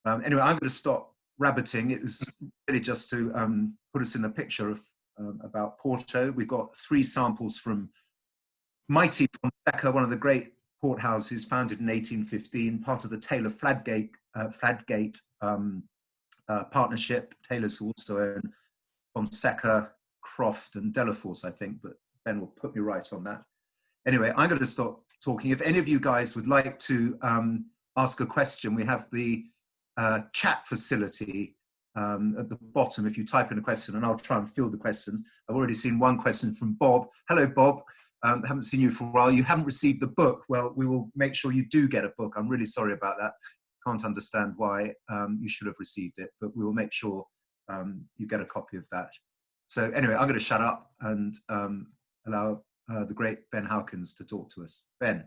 Anyway, I'm going to stop rabbiting. It was really just to put us in a picture of about Porto. We've got 3 samples from mighty Fonseca, one of the great port houses founded in 1815, part of the Taylor Fladgate partnership. Taylors who also own Fonseca, Croft, and Delaforce, I think, but Ben will put me right on that. Anyway, I'm going to stop talking. If any of you guys would like to ask a question, we have the chat facility at the bottom. If you type in a question, and I'll try and field the questions. I've already seen one question from Bob. Hello, Bob. Haven't seen you for a while. You haven't received the book. Well, we will make sure you do get a book. I'm really sorry about that. Can't understand why you should have received it, but we will make sure you get a copy of that. So anyway, I'm going to shut up and allow the great Ben Howkins to talk to us. Ben.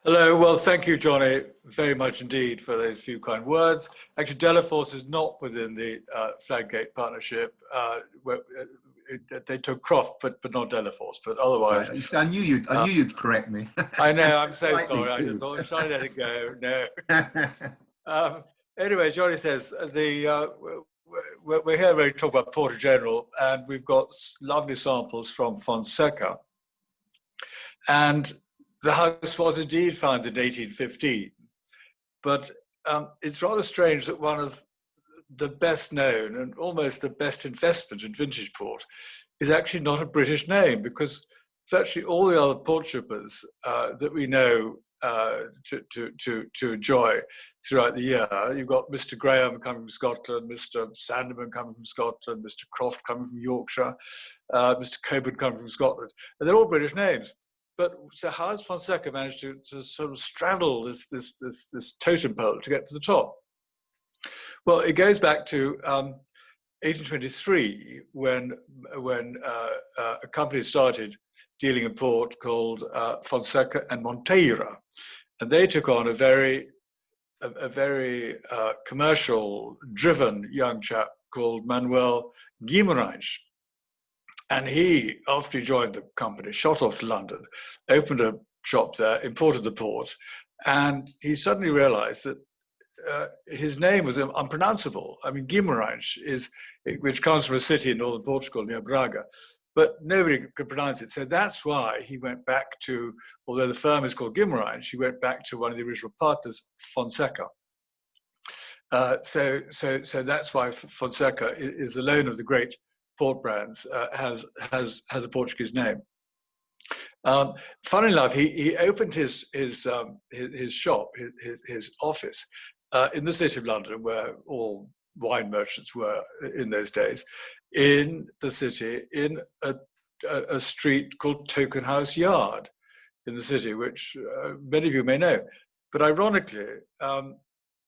Hello, well, thank you, Johnny, very much indeed for those few kind words. Actually, Delaforce is not within the Fladgate partnership. They took Croft, but not Delaforce. But otherwise, right. I knew you'd correct me. I know. I'm so sorry. I just thought, should I let it go? No. Anyway, Johnny says we're here ready to talk about Porter General, and we've got lovely samples from Fonseca. And the house was indeed founded in 1815, but it's rather strange that one of the best known and almost the best investment in vintage port is actually not a British name, because virtually all the other port shippers that we know to enjoy throughout the year, you've got Mr. Graham coming from Scotland, Mr. Sandeman coming from Scotland, Mr. Croft coming from Yorkshire, Mr. Coburn coming from Scotland, and they're all British names. But so how has Fonseca managed to sort of straddle this totem pole to get to the top? Well, it goes back to 1823 when a company started dealing in port called Fonseca and Monteira, and they took on a very commercial-driven young chap called Manuel Guimarães. And he, after he joined the company, shot off to London, opened a shop there, imported the port, and he suddenly realized that his name was unpronounceable. I mean, Guimarães which comes from a city in northern Portugal near Braga, but nobody could pronounce it. So that's why he went back to, although the firm is called Guimarães, he went back to one of the original partners, Fonseca. So that's why Fonseca is alone of the great port brands has a Portuguese name. Funnily enough, he opened his shop, his office in the city of London, where all wine merchants were in those days, in the city, in a street called Token House Yard in the city, which many of you may know. But ironically,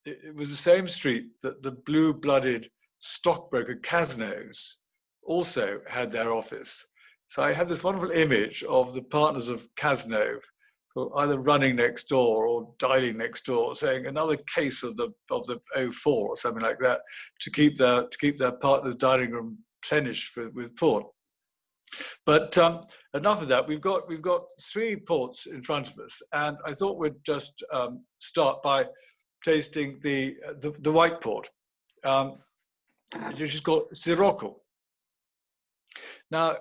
it was the same street that the blue-blooded stockbroker Casno's also had their office. So I have this wonderful image of the partners of Casno either running next door or dialing next door, saying another case of the 04 or something like that, to keep their partner's dining room replenished with port. But enough of that. We've got 3 ports in front of us, and I thought we'd just start by tasting the white port, which is called Sirocco. Now,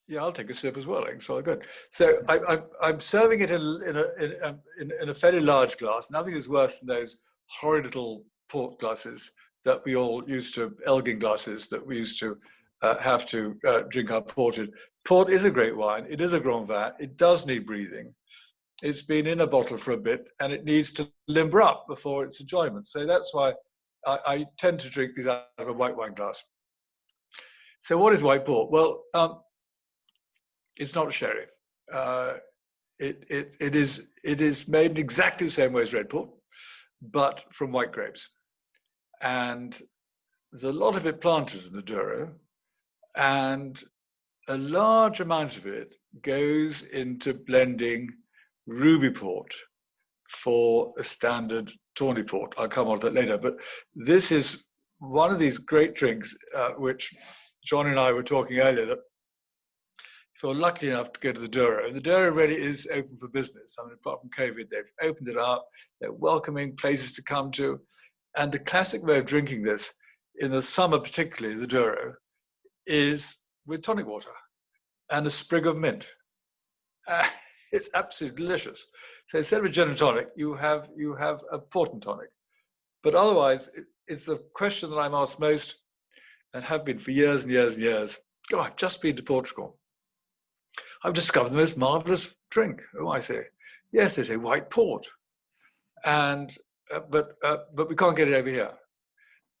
yeah, I'll take a sip as well. It's really good. So I'm serving it in a fairly large glass. Nothing is worse than those horrid little port glasses that we all used to, Elgin glasses that we used to have to drink our port in. Port is a great wine. It is a Grand Vin. It does need breathing. It's been in a bottle for a bit, and it needs to limber up before its enjoyment. So that's why I tend to drink these out of a white wine glass. So what is white port? Well, it's not sherry. It is made in exactly the same way as red port, but from white grapes. And there's a lot of it planted in the Douro, and a large amount of it goes into blending ruby port for a standard tawny port. I'll come on to that later. But this is one of these great drinks, which John and I were talking earlier, that if you're lucky enough to go to the Douro, the Douro really is open for business. I mean, apart from COVID, they've opened it up. They're welcoming places to come to. And the classic way of drinking this, in the summer particularly, the Douro, is with tonic water and a sprig of mint. It's absolutely delicious. So instead of a gin and tonic, you have a port and tonic. But otherwise, it's the question that I'm asked most, and have been for years and years and years. Oh, I've just been to Portugal. I've discovered the most marvelous drink. Oh, I say, yes, they say white port, and but we can't get it over here.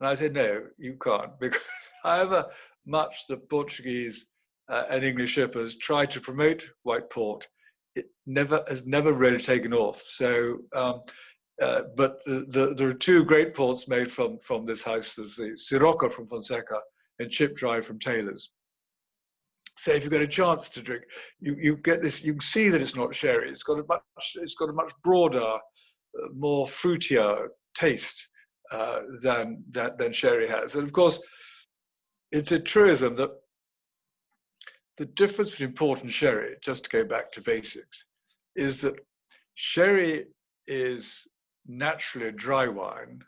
And I said, no, you can't, because however much the Portuguese and English shippers try to promote white port, it has never really taken off. So, but there are two great ports made from this house. There's the Sirocco from Fonseca and Chip Dry from Taylor's. So if you get a chance to drink, you get this. You can see that it's not sherry. It's got a much broader, more fruitier taste than sherry has. And of course, it's a truism that the difference between port and sherry, just to go back to basics, is that sherry is naturally a dry wine,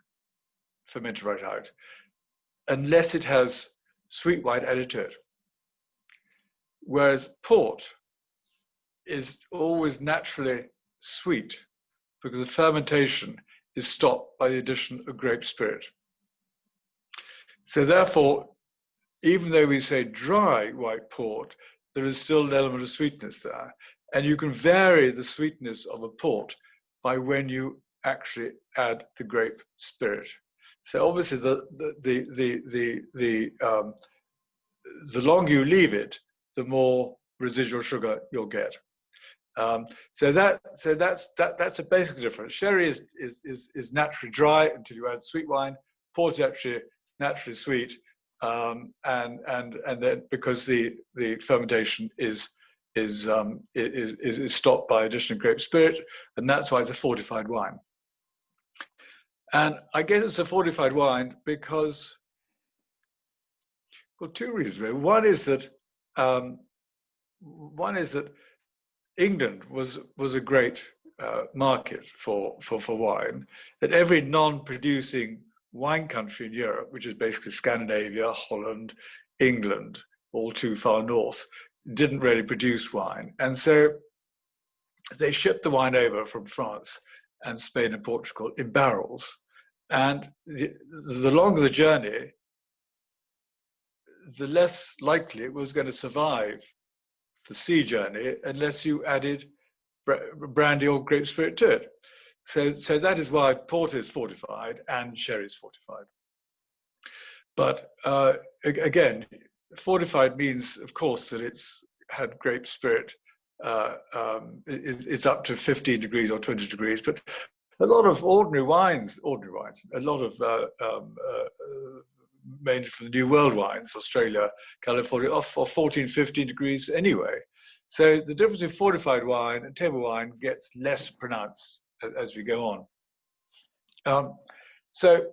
fermented right out, unless it has sweet wine added to it. Whereas port is always naturally sweet because the fermentation is stopped by the addition of grape spirit. So therefore, even though we say dry white port, there is still an element of sweetness there. And you can vary the sweetness of a port by when you actually add the grape spirit. So obviously the longer you leave it, the more residual sugar you'll get. So that's a basic difference. Sherry is naturally dry until you add sweet wine. Port is actually naturally sweet, and then because the fermentation is stopped by addition of grape spirit, and that's why it's a fortified wine. And I guess it's a fortified wine because, well, two reasons. One is that England was a great market for wine. That every non-producing wine country in Europe, which is basically Scandinavia, Holland, England, all too far north, didn't really produce wine, and so they shipped the wine over from France and Spain and Portugal in barrels. And the longer the journey, the less likely it was going to survive the sea journey unless you added brandy or grape spirit to it. So that is why port is fortified and sherry is fortified. But again, fortified means, of course, that it's had grape spirit. It's up to 15 degrees or 20 degrees, but a lot of ordinary wines, a lot of mainly from the New World wines, Australia, California, are 14, 15 degrees anyway. So the difference in fortified wine and table wine gets less pronounced as we go on. So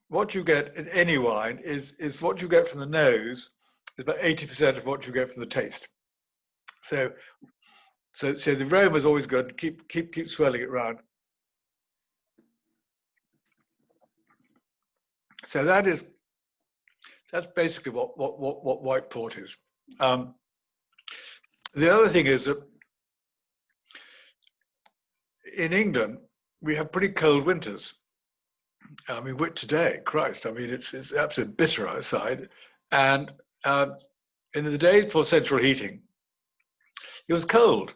what you get in any wine is what you get from the nose is about 80% of what you get from the taste. So the aroma is always good. Keep swirling it around. So that's basically what white port is. The other thing is that in England we have pretty cold winters. I mean, today, Christ! I mean, it's absolutely bitter outside, and in the days before central heating, it was cold.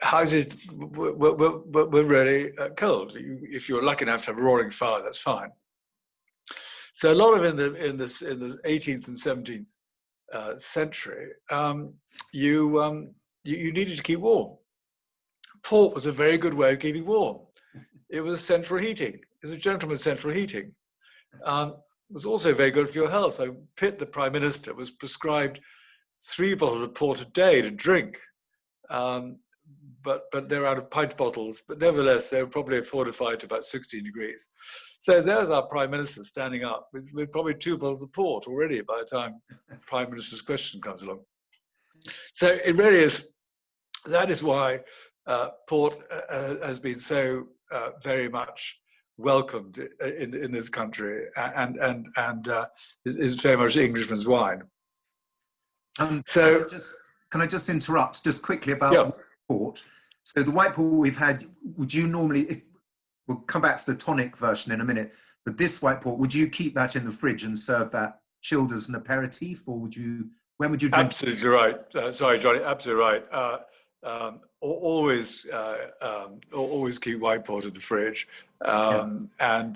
Houses were really cold. If you're lucky enough to have a roaring fire, that's fine. So a lot of in the 18th and 17th century, you needed to keep warm. Port was a very good way of keeping warm. It was central heating. It was a gentleman's central heating. It was also very good for your health. Pitt, the Prime Minister, was prescribed 3 bottles of port a day to drink. but they're out of pint bottles. But nevertheless, they're probably fortified to about 16 degrees. So there's our Prime Minister standing up with probably 2 bottles of port already by the time the Prime Minister's question comes along. So it really is, that is why port has been so very much welcomed in this country, and is very much Englishman's wine. So can I just interrupt just quickly about yeah. port? So the white port we've had, would you normally, we'll come back to the tonic version in a minute, but this white port, would you keep that in the fridge and serve that chilled as an aperitif, or when would you drink? Absolutely right. Sorry, Johnny, absolutely right. Always keep white port in the fridge, and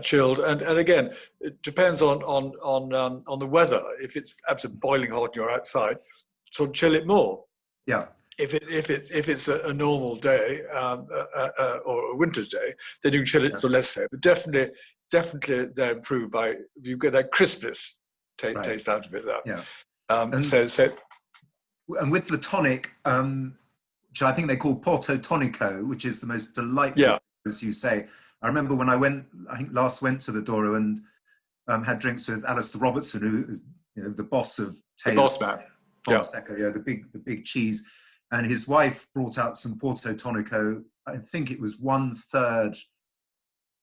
chilled. And again, it depends on the weather. If it's absolutely boiling hot and you're outside, sort of chill it more. Yeah. If it's a normal day or a winter's day, then you can chill it for less so. But definitely they're improved by, you get that crispness taste out of it there. Yeah. And with the tonic, which I think they call Porto Tonico, which is the most delightful, as you say. I remember when I went to the Douro and had drinks with Alistair Robertson, who is the boss of Taylor. The boss man. Fonseca, the big cheese. And his wife brought out some Porto Tonico. I think it was 1/3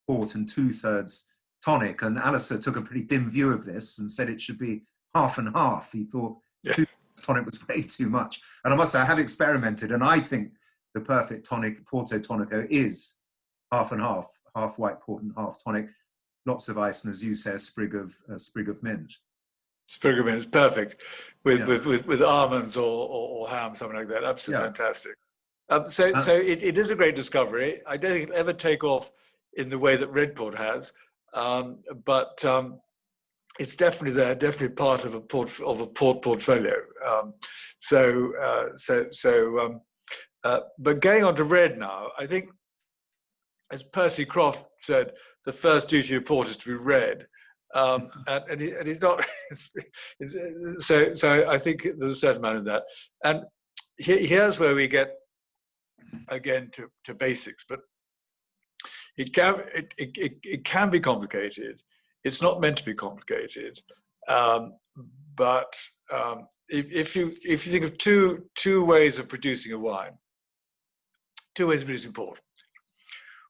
port and 2/3 tonic. And Alistair took a pretty dim view of this and said it should be half and half. He thought 2/3 tonic was way too much. And I must say, I have experimented, and I think the perfect tonic, Porto Tonico, is half and half white port and half tonic. Lots of ice, and as you say, a sprig of mint. Sprig of mint is perfect with almonds or ham, something like that. Absolutely fantastic. So it is a great discovery. I don't think it'll ever take off in the way that red port has, but it's definitely there, definitely part of a port portfolio. But going on to red now, I think, as Percy Croft said, the first duty of port is to be red. And he's not. So I think there's a certain amount of that. And here's where we get again to basics. But it can be complicated. It's not meant to be complicated. But if you think of two ways of producing a wine, 2 ways of producing port.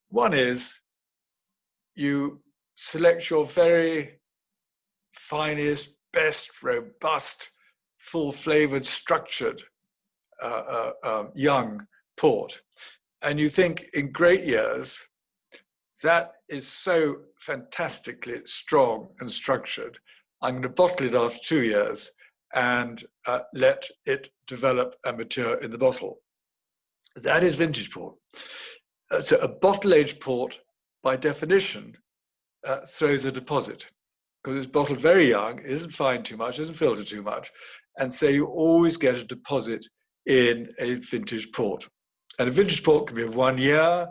One is you select your very finest, best, robust, full-flavored, structured young port. And you think in great years, that is so fantastically strong and structured. I'm going to bottle it after 2 years and let it develop and mature in the bottle. That is vintage port. So a bottle-aged port, by definition, throws a deposit, because it's bottled very young, isn't fined too much, isn't filtered too much, and so you always get a deposit in a vintage port. And a vintage port can be of 1 year,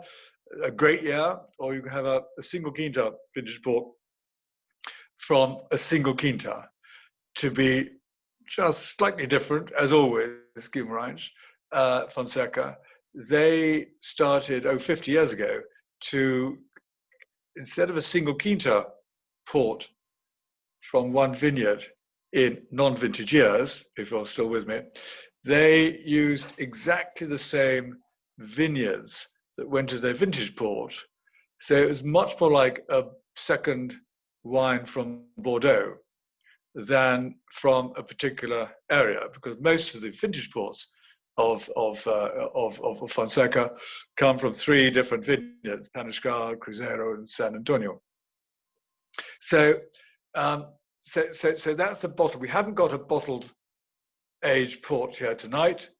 a great year, or you can have a single quinta vintage port from a single quinta, to be just slightly different, as always. Guimarães, Fonseca, they started 50 years ago to, instead of a single quinta port from one vineyard in non-vintage years, if you're still with me, they used exactly the same vineyards that went to their vintage port. So it was much more like a second wine from Bordeaux than from a particular area, because most of the vintage ports of Fonseca come from 3 different vineyards: Paniscal, Cruzeiro, and San Antonio. So that's the bottle. We haven't got a bottled aged port here tonight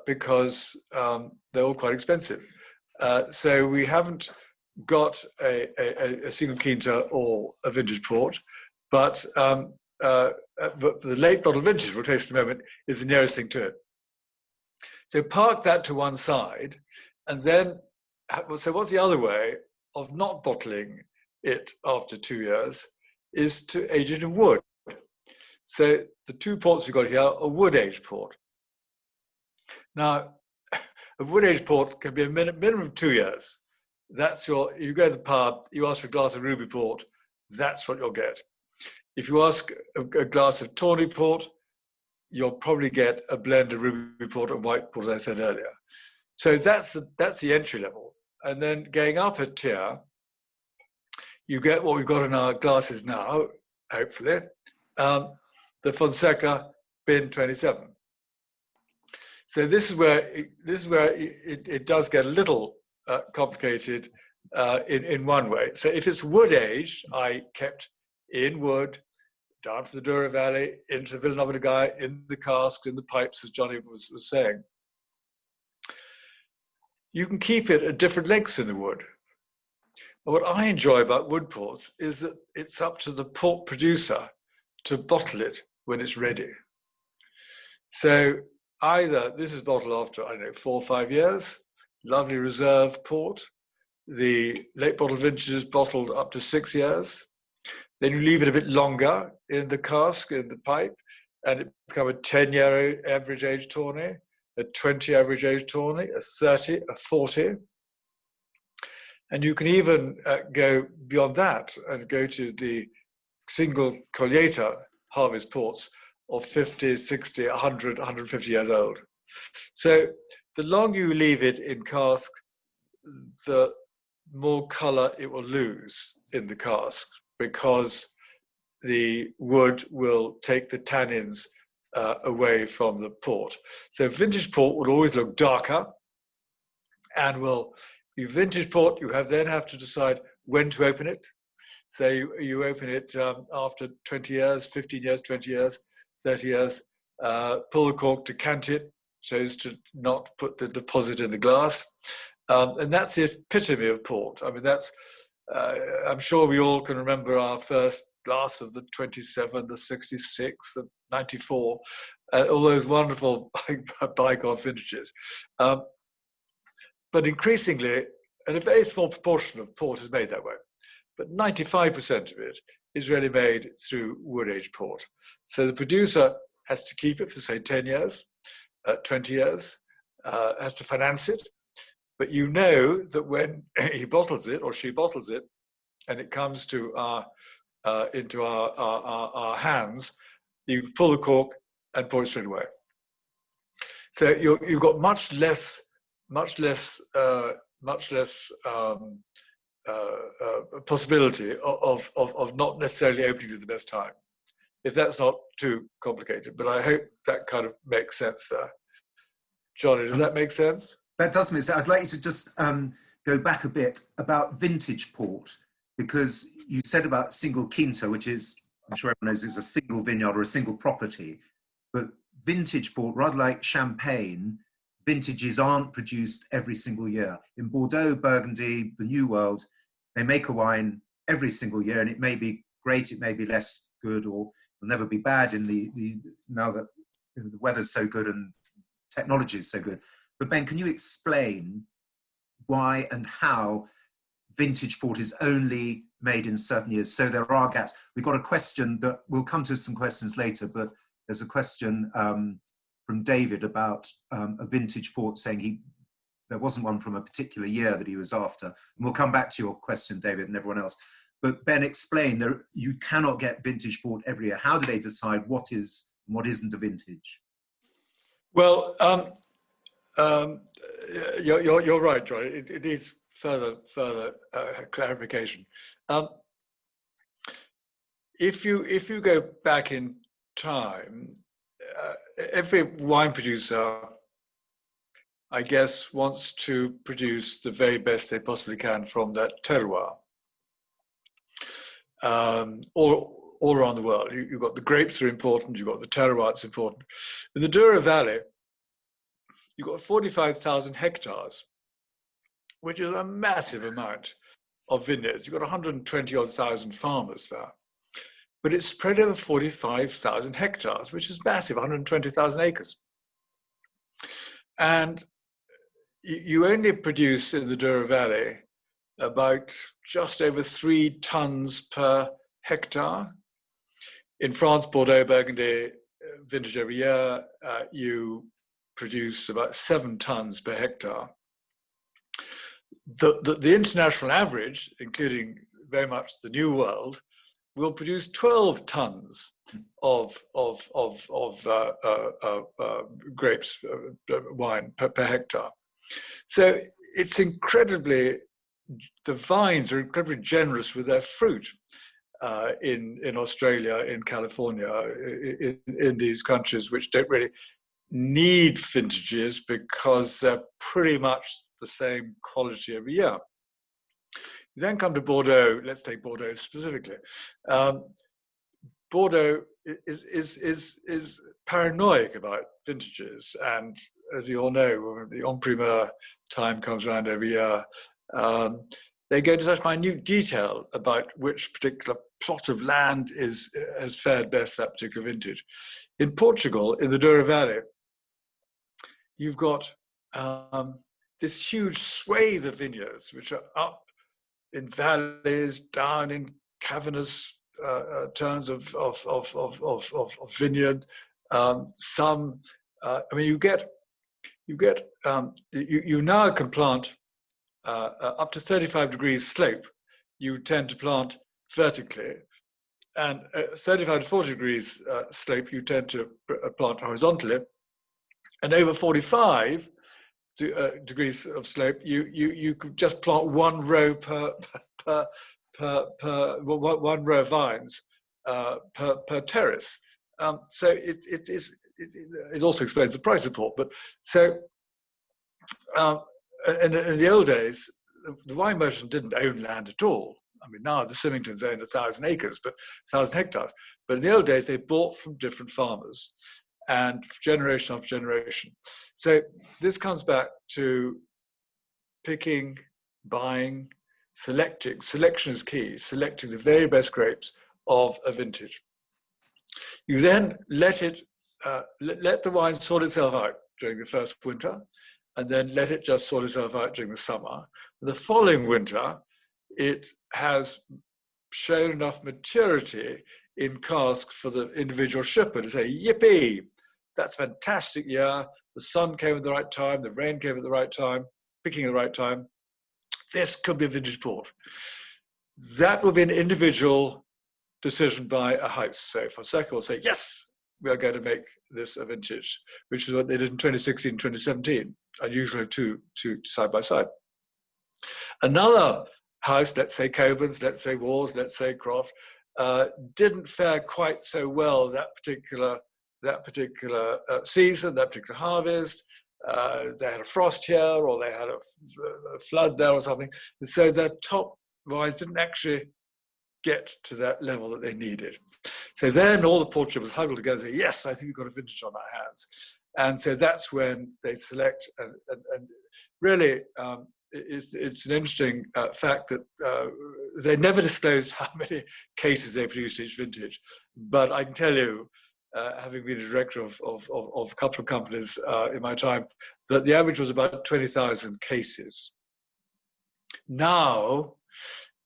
because they're all quite expensive. So we haven't got a single quinta or a vintage port, but the late bottle vintage, we'll taste in a moment, is the nearest thing to it. So park that to one side, and then, so what's the other way of not bottling it after 2 years is to age it in wood. So the 2 ports we've got here are wood-aged port. Now, a wood-aged port can be a minimum of 2 years. That's you go to the pub, you ask for a glass of ruby port, that's what you'll get. If you ask a glass of tawny port, you'll probably get a blend of ruby port and white port, as I said earlier. So that's the entry level. And then going up a tier, you get what we've got in our glasses now, hopefully, the Fonseca Bin 27. So this is where it does get a little complicated in one way. So if it's wood aged, I kept in wood, down from the Douro Valley, into the Villanova de Gaia, in the casks, in the pipes, as Johnny was saying, you can keep it at different lengths in the wood. And what I enjoy about wood ports is that it's up to the port producer to bottle it when it's ready. So either this is bottled after, I don't know, 4 or 5 years, lovely reserve port. The late bottle vintage is bottled up to 6 years. Then you leave it a bit longer in the cask, in the pipe, and it becomes a 10-year average age tawny, a 20 average age tawny, a 30, a 40. And you can even go beyond that and go to the single colliator harvest ports of 50, 60, 100, 150 years old. So the longer you leave it in cask, the more color it will lose in the cask, because the wood will take the tannins away from the port. So vintage port will always look darker and will be vintage port. You then have to decide when to open it. So you open it after 20 years, 15 years, 20 years, 30 years, pull the cork, decant it, so as to not put the deposit in the glass. And that's the epitome of port. I mean, that's, I'm sure we all can remember our first glass of the 27, the 66, the 94, all those wonderful bygone vintages. But increasingly, and a very small proportion of port is made that way, but 95% of it is really made through wood-aged port. So the producer has to keep it for, say, 10 years, 20 years, has to finance it. But you know that when he bottles it or she bottles it, and it comes to into our hands, you pull the cork and pour it straight away. So you've got much less possibility of not necessarily opening at the best time, if that's not too complicated. But I hope that kind of makes sense there. Johnny, does that make sense? That does make sense. I'd like you to just go back a bit about vintage port, because you said about single quinta, which is, I'm sure everyone knows, is a single vineyard or a single property. But vintage port, rather like champagne, vintages aren't produced every single year. In Bordeaux, Burgundy, the New World, they make a wine every single year, and it may be great, it may be less good, or will never be bad in the now that the weather's so good and technology is so good. But Ben, can you explain why and how vintage port is only made in certain years? So there are gaps. We've got a question that we'll come to some questions later, but there's a question from David about a vintage port, saying there wasn't one from a particular year that he was after. And we'll come back to your question, David, and everyone else. But Ben, explain, you cannot get vintage port every year. How do they decide what is and what isn't a vintage? Well, you're right, John. It needs further clarification. If you go back in time, every wine producer, I guess, wants to produce the very best they possibly can from that terroir. All around the world, you've got the grapes are important. You've got the terroir that's important. In the Douro Valley, you've got 45,000 hectares, which is a massive amount of vineyards. You've got 120,000 farmers there. But it's spread over 45,000 hectares, which is massive, 120,000 acres. And you only produce in the Douro Valley about just over 3 tons per hectare. In France, Bordeaux, Burgundy, vintage every year, you produce about 7 tons per hectare. The international average, including very much the New World, will produce 12 tons of grapes, wine per hectare. So it's incredibly, the vines are incredibly generous with their fruit in Australia, in California, in these countries which don't really need vintages because they're pretty much the same quality every year. You then come to Bordeaux. Let's take Bordeaux specifically. Bordeaux is paranoid about vintages, and as you all know, when the en primeur time comes around every year, they go into such minute detail about which particular plot of land has fared best that particular vintage. In Portugal, in the Douro Valley, you've got this huge swathe of vineyards which are up in valleys, down in cavernous turns of vineyard. Some, I mean, you now can plant up to 35 degrees slope. You tend to plant vertically, and 35 to 40 degrees slope you tend to plant horizontally, and over 45 degrees of slope you could just plant one row per one row of vines per terrace. So it also explains the price support. But so in the old days, the wine merchant didn't own land at all. I mean, now the Symingtons own 1,000 acres, but 1,000 hectares. But in the old days, they bought from different farmers, and generation after generation. So this comes back to picking, buying, selecting. Selection is key, selecting the very best grapes of a vintage. You then let the wine sort itself out during the first winter, and then let it just sort itself out during the summer. The following winter, it has shown enough maturity in cask for the individual shipper to say, yippee, that's a fantastic year. The sun came at the right time, the rain came at the right time, picking at the right time. This could be a vintage port. That will be an individual decision by a house. So Fonseca will say, yes, we are going to make this a vintage, which is what they did in 2016, 2017, unusually two side by side. Another house, let's say Coburn's, let's say Wars, let's say Croft, didn't fare quite so well that particular season, that particular harvest. They had a frost here, or they had a flood there or something. And so their top wines didn't actually get to that level that they needed. So then all the port shippers huddled together and say, yes, I think we've got a vintage on our hands. And so that's when they select, and really it's an interesting fact that they never disclosed how many cases they produced each vintage. But I can tell you, having been a director of a couple of companies in my time, that the average was about 20,000 cases. Now,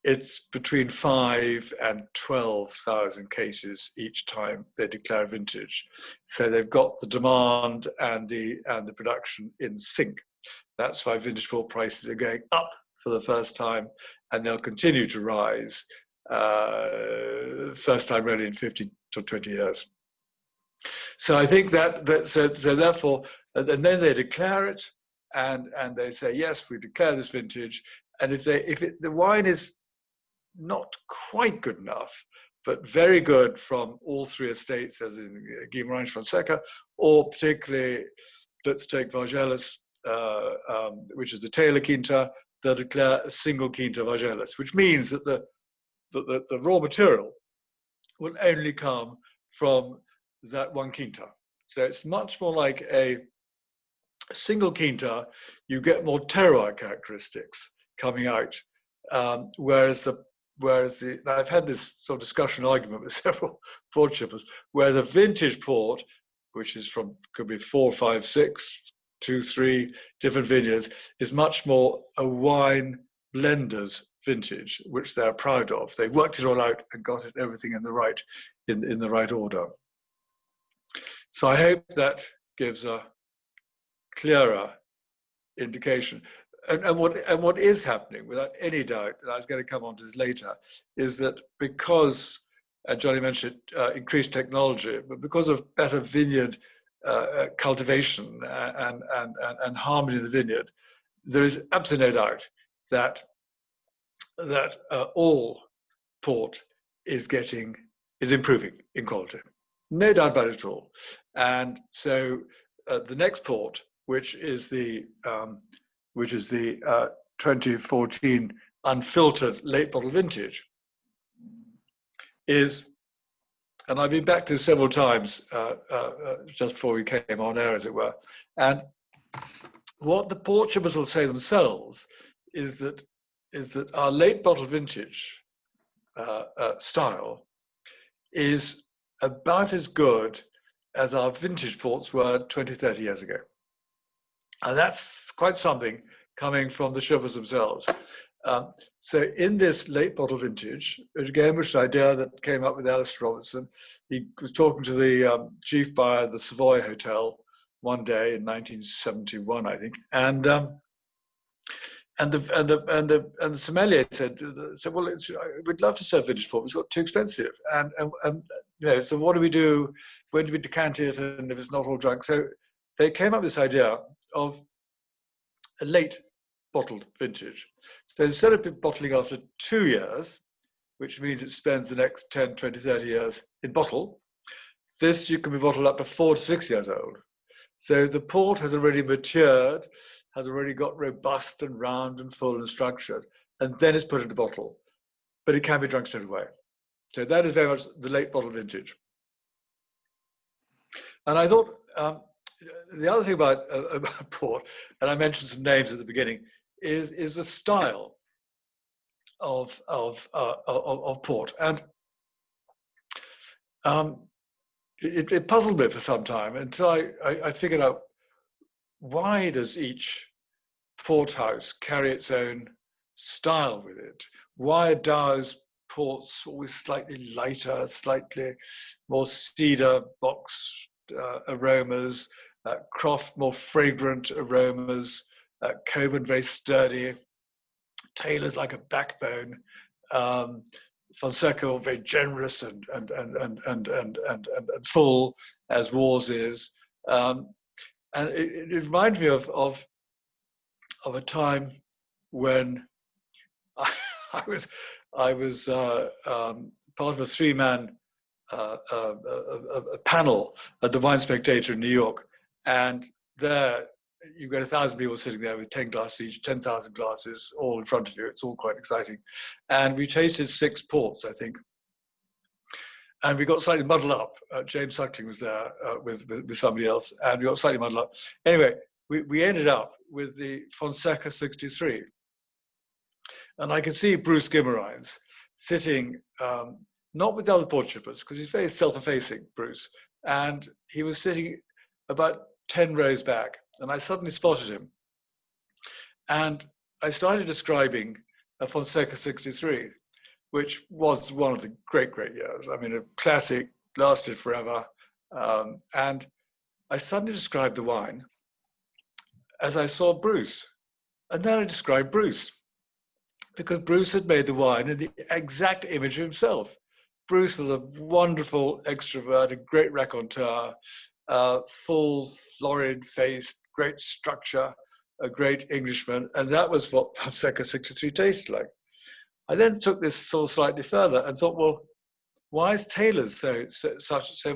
it's between 5,000 and 12,000 cases each time they declare vintage. So they've got the demand and the production in sync. That's why vintage port prices are going up for the first time, and they'll continue to rise first time really in 15 to 20 years. So I think so therefore, and then they declare it, and they say, yes, we declare this vintage. And if the wine is not quite good enough, but very good from all three estates, as in Guimarães, Fonseca, or particularly, let's take Vargelis, which is the Taylor Quinta, they'll declare a single Quinta Vargelis, which means that the raw material will only come from that one Quinta. So it's much more like a single Quinta. You get more terroir characteristics coming out, whereas I've had this sort of discussion argument with several port shippers, where the vintage port, which is could be 4, 5, 6, 2, 3 different vineyards, is much more a wine blender's vintage, which they're proud of. They worked it all out and got everything in the right order. So I hope that gives a clearer indication. And what is happening, without any doubt, and I was going to come on to this later, is that because, Johnny mentioned increased technology, but because of better vineyard cultivation and harmony in the vineyard, there is absolutely no doubt that all port is improving in quality. No doubt about it at all. And so the next port, which is the 2014 unfiltered late bottle vintage, is, and I've been back to this several times just before we came on air, as it were. And what the port shippers will say themselves is that our late bottle vintage style is about as good as our vintage ports were 20, 30 years ago. And that's quite something coming from the shippers themselves. So in this late bottle vintage, again, which is an idea that came up with Alistair Robertson, he was talking to the chief buyer of the Savoy Hotel one day in 1971, I think, and the sommelier said, well, we'd love to serve vintage port, but it's got too expensive, and so what do we do? When do we decant it? And if it's not all drunk, so they came up with this idea of a late bottled vintage. So instead of bottling after 2 years, which means it spends the next 10, 20, 30 years in bottle, this you can be bottled up to 4 to 6 years old. So the port has already matured, has already got robust and round and full and structured, and then it's put into bottle. But it can be drunk straight away. So that is very much the late bottle vintage. And I thought the other thing about port, and I mentioned some names at the beginning, is the style of port. And it puzzled me for some time until I figured out, why does each port house carry its own style with it? Why does ports always slightly lighter, slightly more cedar box aromas, Croft more fragrant aromas, Coburn very sturdy, Taylor's like a backbone, Fonseca very generous and full, as Wars is, and it reminded me of a time when I was part of a 3-man a panel at the Wine Spectator in New York, and there you've got 1,000 people sitting there with 10 glasses each, 10,000 glasses all in front of you. It's all quite exciting. And we tasted 6 ports, I think. And we got slightly muddled up. James Suckling was there with somebody else, and we got slightly muddled up. Anyway, we ended up with the Fonseca 63. And I could see Bruce Guimarães sitting, not with the other port shippers, because he's very self-effacing, Bruce. And he was sitting about 10 rows back, and I suddenly spotted him. And I started describing a Fonseca 63, which was one of the great, great years. I mean, a classic, lasted forever. And I suddenly described the wine as I saw Bruce. And then I described Bruce, because Bruce had made the wine in the exact image of himself. Bruce was a wonderful extrovert, a great raconteur, full, florid-faced, great structure, a great Englishman, and that was what Fonseca 63 tasted like. I then took this sort of slightly further and thought, well, why is Taylor's so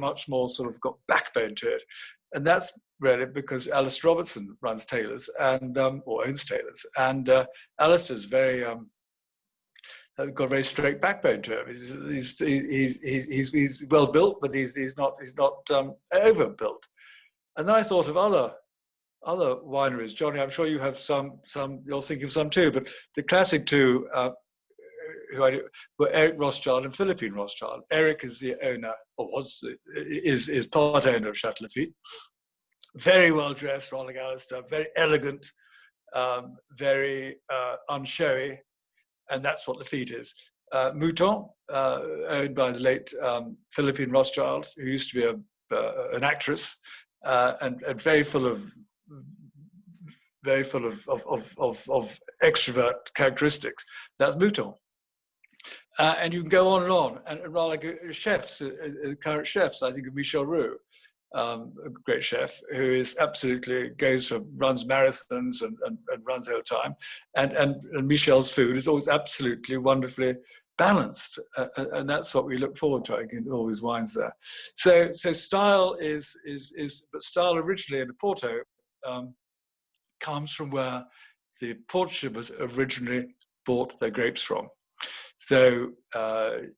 much more sort of got backbone to it? And that's really because Alistair Robertson runs Taylor's and or owns Taylor's, and Alistair's very got a very straight backbone to him. He's well built, but he's not overbuilt. And then I thought of other wineries. Johnny, I'm sure you have some. You're thinking of some too. But the classic two were Eric Rothschild and Philippine Rothschild. Eric is the owner, or is part owner of Chateau Lafite. Very well dressed, like Alistair. Very elegant, very unshowy. And that's what Lafite is. Mouton, owned by the late Philippine Rothschild, who used to be an actress, and very full of very full of extrovert characteristics. That's Mouton. And you can go on, and like chefs, current chefs. I think of Michel Roux, a great chef who is absolutely runs marathons and runs all the time, and Michel's food is always absolutely wonderfully balanced, and that's what we look forward to. I think in all these wines there. So style but style originally in Porto comes from where the port shippers originally bought their grapes from. So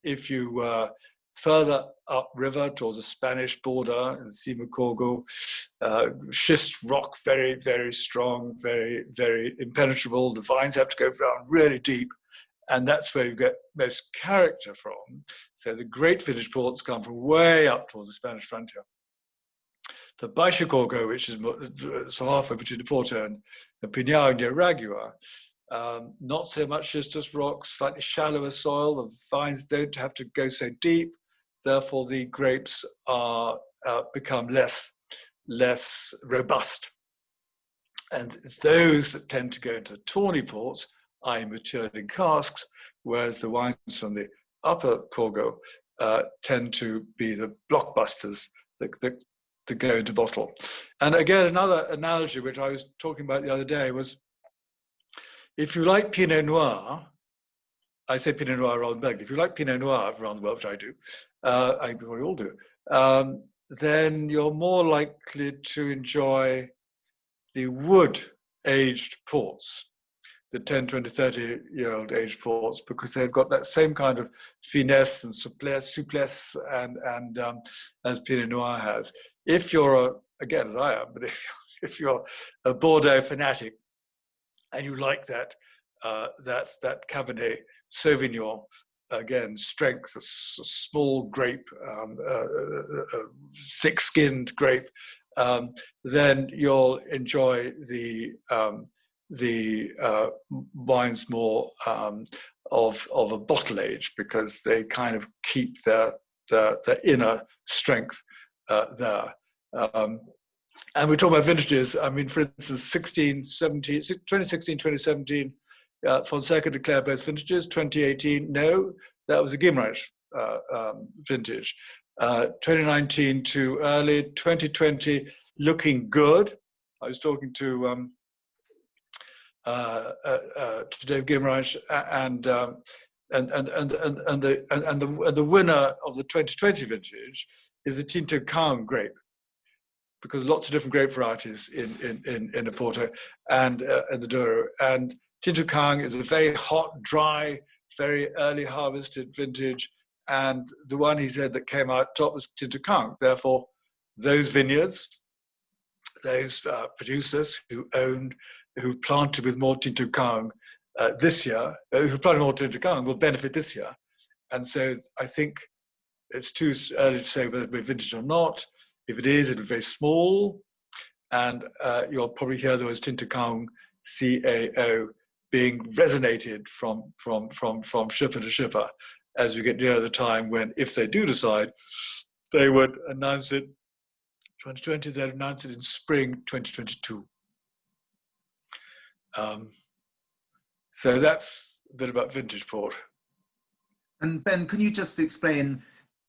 if you were further upriver towards the Spanish border in Simacorgo, schist rock, very, very strong, very, very impenetrable. The vines have to go down really deep, and that's where you get most character from. So the great vintage ports come from way up towards the Spanish frontier. The Baixo Corgo, which is halfway between the Porto and the Pinhao near Ragua, not so much schistous rocks, slightly shallower soil. The vines don't have to go so deep. Therefore, the grapes become less robust. And it's those that tend to go into the tawny ports, i.e. matured in casks, whereas the wines from the upper Corgo tend to be the blockbusters that go into bottle. And again, another analogy which I was talking about the other day was, if you like Pinot Noir, I say Pinot Noir rather than Burgundy. If you like Pinot Noir around the world, which I do, I think we all do, then you're more likely to enjoy the wood-aged ports, the 10, 20, 30-year-old aged ports, because they've got that same kind of finesse and souplesse and as Pinot Noir has. If you're again, as I am, but if you're a Bordeaux fanatic and you like that Cabernet Sauvignon, again, strength, a small grape, thick-skinned grape, then you'll enjoy the wines more of a bottle age, because they kind of keep their inner strength there. And we talk about vintages. I mean, for instance, 2016, 2017, Fonseca declared both vintages. 2018, no, that was a Guimarães vintage. 2019 too early. 2020 looking good. I was talking to Dave Guimarães, and the winner of the 2020 vintage is the Tinto Cairn grape, because lots of different grape varieties in the Porto and in the Douro. And Tinto Cairn is a very hot, dry, very early harvested vintage. And the one he said that came out top was Tinto Cairn. Therefore, those vineyards, those producers who've planted with more Tinto Cairn this year, who've planted more Tinto Cairn will benefit this year. And so I think it's too early to say whether it'll be vintage or not. If it is, it'll be very small, and you'll probably hear those Tinto Cairn CAO being resonated from shipper to shipper as we get near the time when, if they do decide, they would announce it 2020, they'd announce it in spring 2022. So that's a bit about vintage port. And Ben, can you just explain,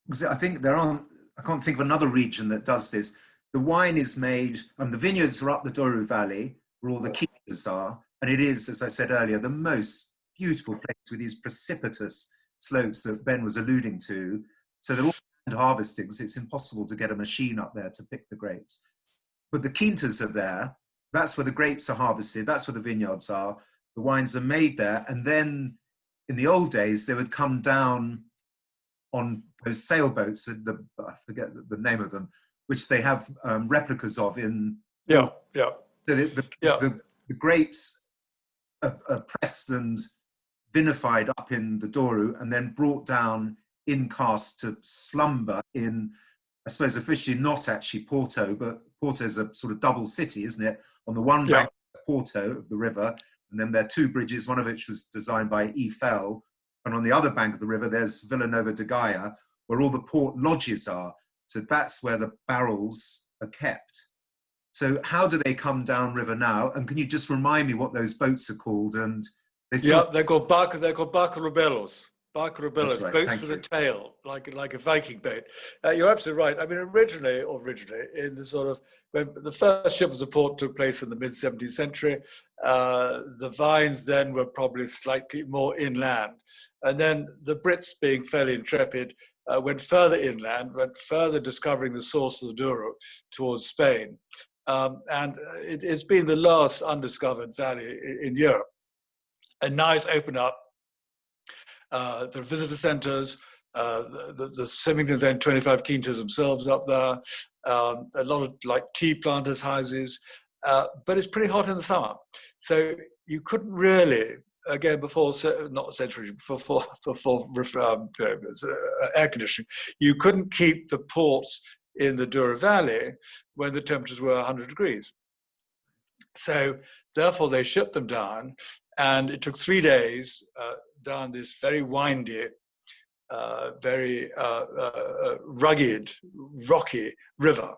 because I think I can't think of another region that does this. The wine is made, and the vineyards are up the Douro Valley, where all the keepers are. And it is, as I said earlier, the most beautiful place with these precipitous slopes that Ben was alluding to. So they're all hand harvesting, because it's impossible to get a machine up there to pick the grapes. But the quintas are there. That's where the grapes are harvested. That's where the vineyards are. The wines are made there. And then in the old days, they would come down on those sailboats, I forget the name of them, which they have replicas of in. Yeah. So the grapes are pressed and vinified up in the Douro, and then brought down in cask to slumber in, I suppose, officially not actually Porto, but Porto is a sort of double city, isn't it? On the one bank of Porto, of the river, and then there are two bridges, one of which was designed by Eiffel. And on the other bank of the river, there's Villanova de Gaia, where all the port lodges are. So that's where the barrels are kept. So how do they come down river now? And can you just remind me what those boats are called? And they Yeah, still... they're called barcarubellos. That's Barcarubellos, right. boats Thank with a you. tail, like a Viking boat. You're absolutely right. I mean, originally, in the sort of, when the first ship was a port took place in the mid 17th century, the vines then were probably slightly more inland. And then the Brits, being fairly intrepid, went further inland, went further discovering the source of the Douro towards Spain. And it's been the last undiscovered valley in Europe. And now it's opened up. There are visitor centres. The Symingtons own 25 quintas themselves up there. A lot of like tea planters' houses. But it's pretty hot in the summer. So you couldn't really, again, before, not centuries, before air conditioning, you couldn't keep the ports in the Douro Valley when the temperatures were 100 degrees. So therefore they shipped them down, and it took 3 days down this very windy, very rugged, rocky river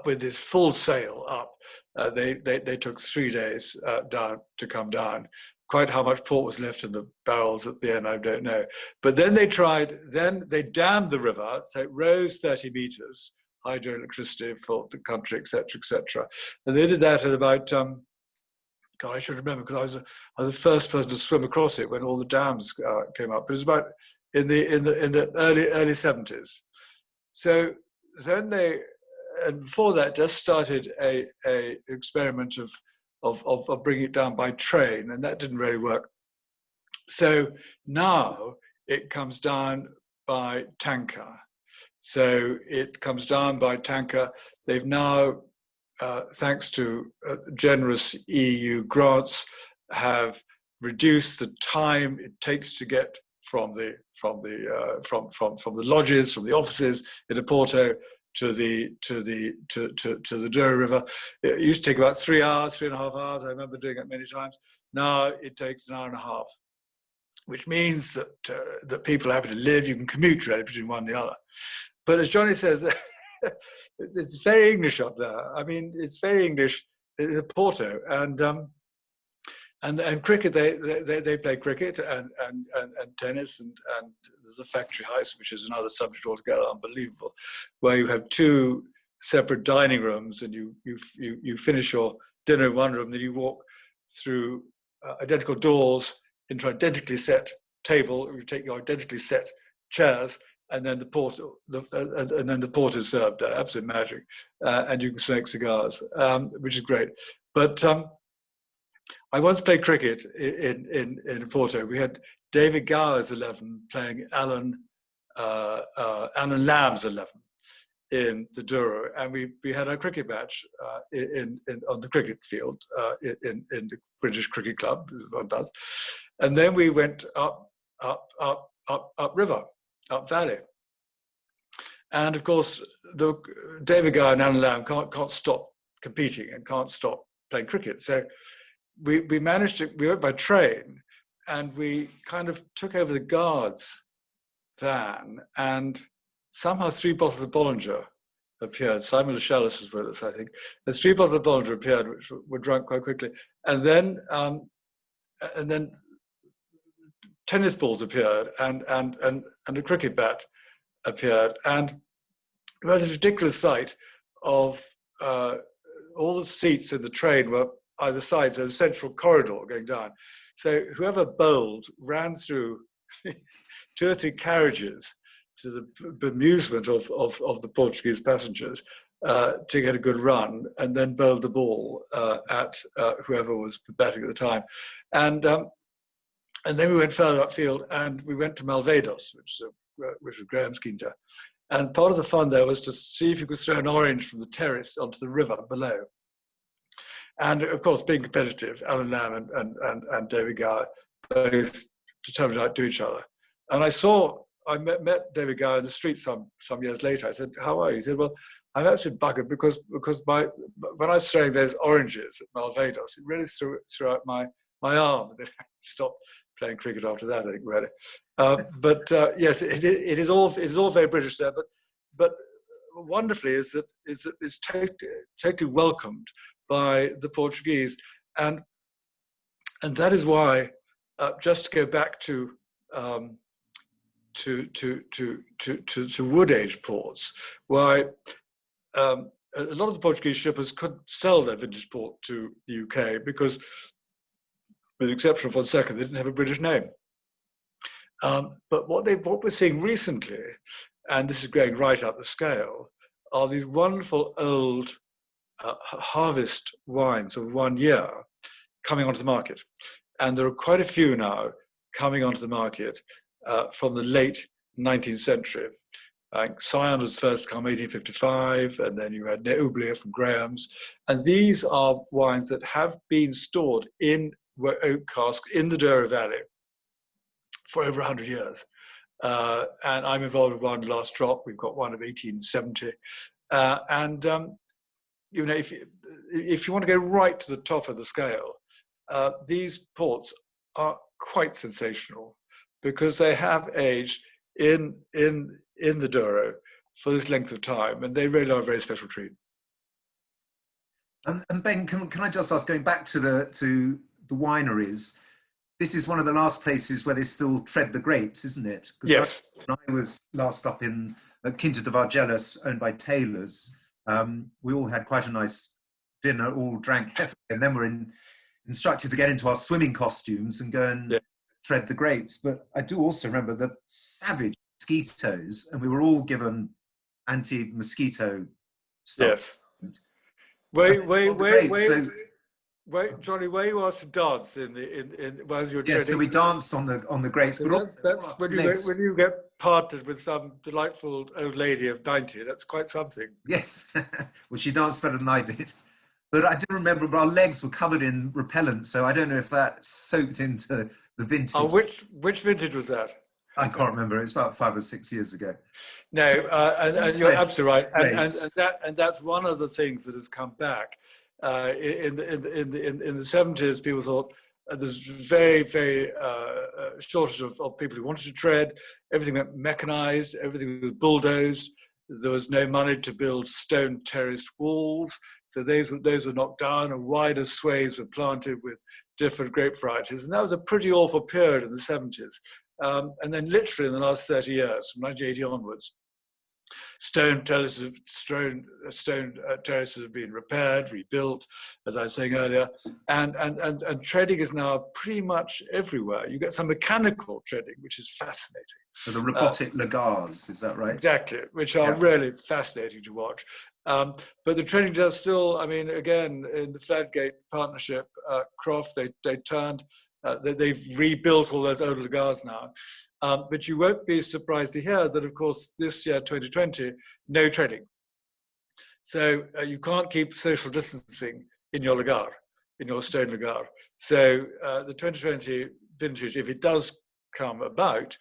with this full sail up. They took 3 days down to come down. Quite how much port was left in the barrels at the end, I don't know. But then they dammed the river, so it rose 30 meters, hydroelectricity for the country, etc., etc. And they did that at about, God, I should remember, because I was the first person to swim across it when all the dams came up. It was about in the early 70s. So then and before that, just started a experiment of bringing it down by train, and that didn't really work. So now it comes down by tanker. So it comes down by tanker. They've now, thanks to generous EU grants, have reduced the time it takes to get from the lodges, from the offices in Oporto to the Douro River. It used to take about 3 hours, 3.5 hours. I remember doing it many times. Now it takes an hour and a half, which means that people are happy to live. You can commute really between one and the other. But as Johnny says, it's very English up there. I mean, it's very English in Porto, and cricket. They play cricket and tennis, and there's a factory house, which is another subject altogether, unbelievable, where you have 2 separate dining rooms, and you finish your dinner in one room, then you walk through identical doors into identically set table. You take your identically set chairs, and then the port is served there. Absolute magic, and you can smoke cigars, which is great. But I once played cricket in Porto. We had David Gower's 11 playing Alan Lamb's 11 in the Douro, and we had our cricket match on the cricket field in the British Cricket Club, one does, and then we went up river, up valley, and of course David Gower and Alan Lamb can't stop competing and can't stop playing cricket, so we went by train, and we kind of took over the guard's van, and somehow 3 bottles of Bollinger appeared. Simon Lechellis was with us, I think. And 3 bottles of Bollinger appeared, which were drunk quite quickly. And then tennis balls appeared, and a cricket bat appeared. And we had this ridiculous sight of all the seats in the train were either sides of a central corridor going down. So whoever bowled ran through 2 or 3 carriages to the bemusement of the Portuguese passengers to get a good run, and then bowled the ball at whoever was batting at the time. And then we went further upfield, and we went to Malvedos, which was Graham's Quinta. And part of the fun there was to see if you could throw an orange from the terrace onto the river below. And of course, being competitive, Alan Lamb and David Gower both determined to outdo each other. And I met David Gower in the street some years later. I said, "How are you?" He said, "Well, I'm actually buggered because when I was throwing those oranges at Malvedos, it really threw out my arm, and then I stopped playing cricket after that, I think, really." But yes, it is all very British there. But wonderfully is that it's totally welcomed by the Portuguese, and that is why, just to go back to wood age ports, why a lot of the Portuguese shippers couldn't sell their vintage port to the UK because, with the exception of Fonseca, they didn't have a British name. But what we're seeing recently, and this is going right up the scale, are these wonderful old harvest wines of 1 year coming onto the market. And there are quite a few now coming onto the market from the late 19th century. I think Scion was first come 1855, and then you had Oublier from Graham's. And these are wines that have been stored in oak casks in the Douro Valley for over 100 years. And I'm involved with one, Last Drop. We've got one of 1870. You know, if you want to go right to the top of the scale, these ports are quite sensational because they have aged in the Douro for this length of time, and they really are a very special treat. And Ben, can I just ask, going back to the wineries, this is one of the last places where they still tread the grapes, isn't it? Yes. When I was last up in Quinta de Vargelas, owned by Taylors, we all had quite a nice dinner, all drank heavily, and then we're instructed to get into our swimming costumes and go and tread the grapes. But I do also remember the savage mosquitoes, and we were all given anti-mosquito stuff. Yes. Wait, Johnny, where you asked to dance in while you're treading? Yes, so we danced on the grapes. But that's when you get partnered with some delightful old lady of 90. That's quite something. Yes, well, she danced better than I did. But I do remember our legs were covered in repellent, so I don't know if that soaked into the vintage. Oh, which vintage was that? I can't remember. It's about 5 or 6 years ago. No, and you're absolutely right. And that's one of the things that has come back. In the 70s, people thought there's very shortage of people who wanted to tread. Everything went mechanized. Everything was bulldozed. There was no money to build stone terraced walls, so those were knocked down, and wider swathes were planted with different grape varieties. And that was a pretty awful period in the 70s. And then literally in the last 30 years, from 1980 onwards, stone terraces have been repaired, rebuilt, as I was saying earlier, and treading is now pretty much everywhere. You get some mechanical treading, which is fascinating. So the robotic lagars, is that right? Exactly, which are really fascinating to watch. But the treading does still, I mean, again, in the Fladgate partnership, Croft, they turned, they've rebuilt all those old lagars now. But you won't be surprised to hear that, of course, this year, 2020, no treading. So you can't keep social distancing in your lagar, in your stone lagar. So the 2020 vintage, if it does come about,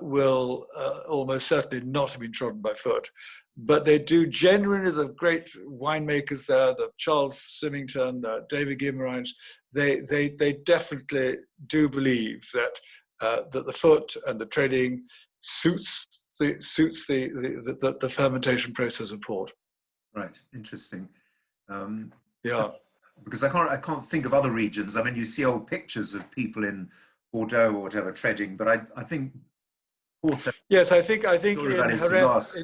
will almost certainly not have been trodden by foot. But they do genuinely, the great winemakers there, the Charles Symington, David Guimarães, they definitely do believe that that the foot and the treading suits the fermentation process of port. Right, interesting. Yeah, because I can't think of other regions. I mean, you see old pictures of people in Bordeaux or whatever treading, but I think Porto. Yes, I think in Jerez,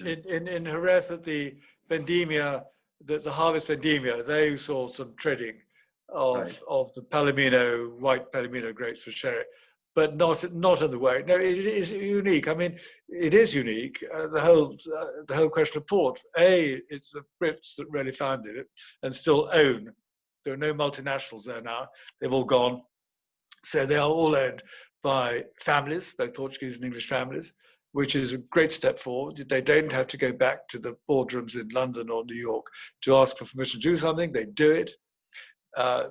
in Jerez at the vendimia, the harvest vendimia, they saw some treading of the Palomino, white Palomino grapes for sherry, but not in the way. No, it is unique. I mean, it is unique. The whole question of port. It's the Brits that really founded it and still own. There are no multinationals there now. They've all gone. So they are all owned by families, both Portuguese and English families, which is a great step forward. They don't have to go back to the boardrooms in London or New York to ask for permission to do something. They do it.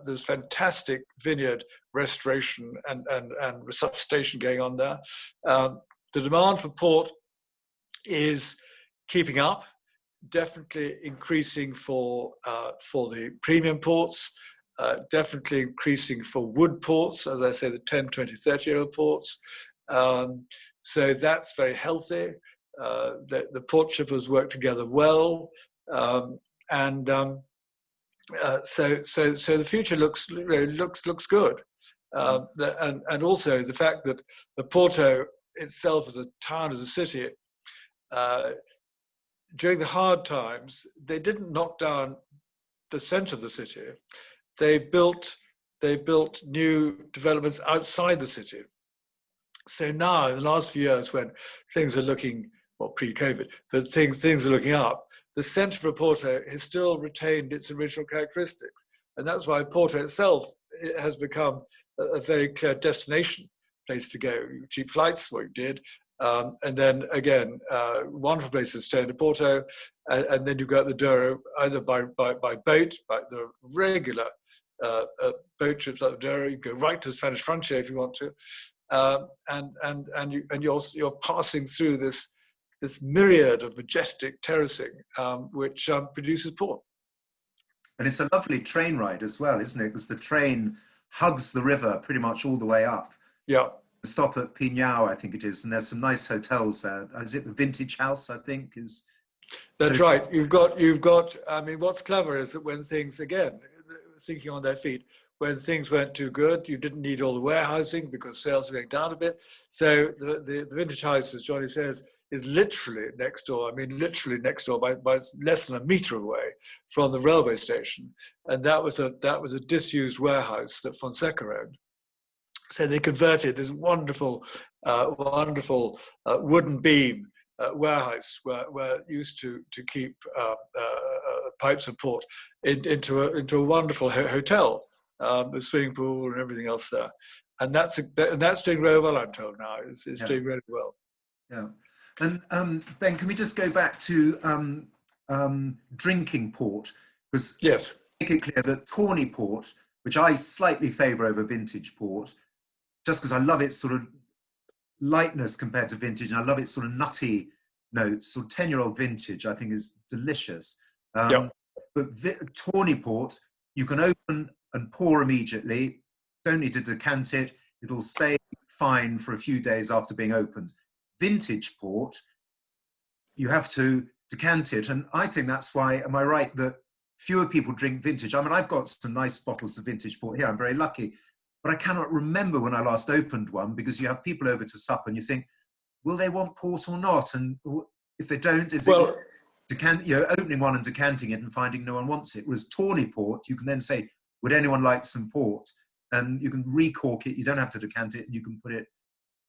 There's fantastic vineyard restoration and resuscitation going on there. The demand for port is keeping up, definitely increasing for the premium ports, definitely increasing for wood ports, as I say, the 10, 20, 30-year-old ports. So that's very healthy. The port shippers work together well, and so the future looks good. And also the fact that the Porto itself as a town, as a city, during the hard times, they didn't knock down the center of the city. They built new developments outside the city. So now, in the last few years, when things are looking, well, pre-COVID, but things are looking up, the centre of Porto has still retained its original characteristics. And that's why Porto itself has become a very clear destination place to go. Cheap flights, what you did, and then again, wonderful places to stay in Porto, and then you go up the Douro either by boat, by the regular boat trips up the Douro. You go right to the Spanish frontier if you want to, and you're passing through this myriad of majestic terracing, which produces port. And it's a lovely train ride as well, isn't it? Because the train hugs the river pretty much all the way up. Yeah. Stop at Pinhao, I think it is, and there's some nice hotels there. Is it the Vintage House, I think, is? That's right. You've got. I mean, what's clever is that when things, again, thinking on their feet, when things weren't too good, you didn't need all the warehousing because sales were going down a bit. So the Vintage House, as Johnny says, is literally next door. I mean, literally next door by less than a meter away from the railway station. And that was a disused warehouse that Fonseca owned. So they converted this wonderful wooden beam warehouse where used to keep pipes of port into a wonderful hotel, a swimming pool and everything else there. And that's doing very well, I'm told now. It's doing really well. Yeah. And Ben, can we just go back to drinking port? Because yes, make it clear that Tawny port, which I slightly favour over vintage port, just because I love its sort of lightness compared to vintage, and I love its sort of nutty notes. Sort of 10-year-old vintage, I think, is delicious. Yep. But Tawny port, you can open and pour immediately. Don't need to decant it. It'll stay fine for a few days after being opened. Vintage port, you have to decant it, and I think that's why, am I right, that fewer people drink vintage? I mean, I've got some nice bottles of vintage port here, I'm very lucky, but I cannot remember when I last opened one, because you have people over to supper and you think, will they want port or not? And if they don't, is it opening one and decanting it and finding no one wants it? Whereas Tawny port, you can then say, would anyone like some port? And you can recork it, you don't have to decant it, and you can put it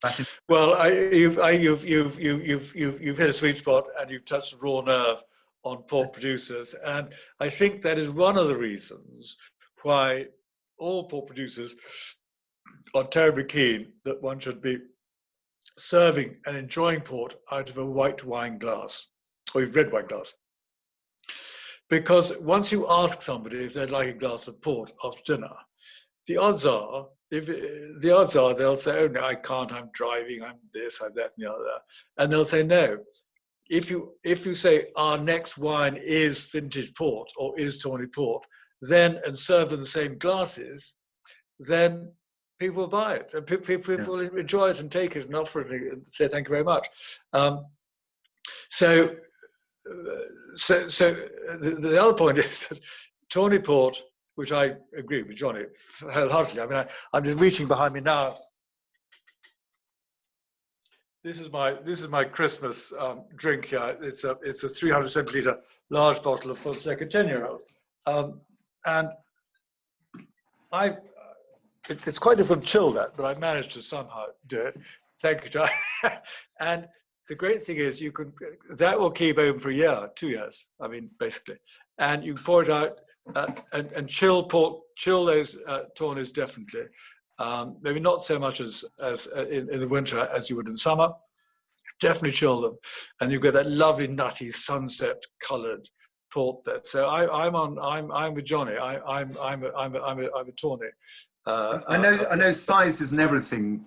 back in. Well, you've hit a sweet spot, and you've touched a raw nerve on port producers, and I think that is one of the reasons why all port producers are terribly keen that one should be serving and enjoying port out of a white wine glass or a red wine glass. Because once you ask somebody if they'd like a glass of port after dinner, the odds are they'll say, oh no, I can't, I'm driving, I'm this, I'm that, and the other. And they'll say no. If you say our next wine is vintage port or is Tawny port, then and served in the same glasses, then people will buy it, and people will enjoy it and take it and offer it and say thank you very much. So the other point is that Tawny port, which I agree with Johnny wholeheartedly. I mean, I'm just reaching behind me now. This is my Christmas drink here. It's a 300 centiliter large bottle of Fonseca 10-year-old, and it's quite difficult to chill that, but I managed to somehow do it. Thank you, John. And the great thing is that will keep open for a year, 2 years. I mean, basically, and you pour it out. And chill those Tawnies definitely. Maybe not so much as in the winter as you would in summer. Definitely chill them, and you get that lovely nutty sunset coloured port there. So I'm with Johnny. I'm a Tawny. I know size isn't everything,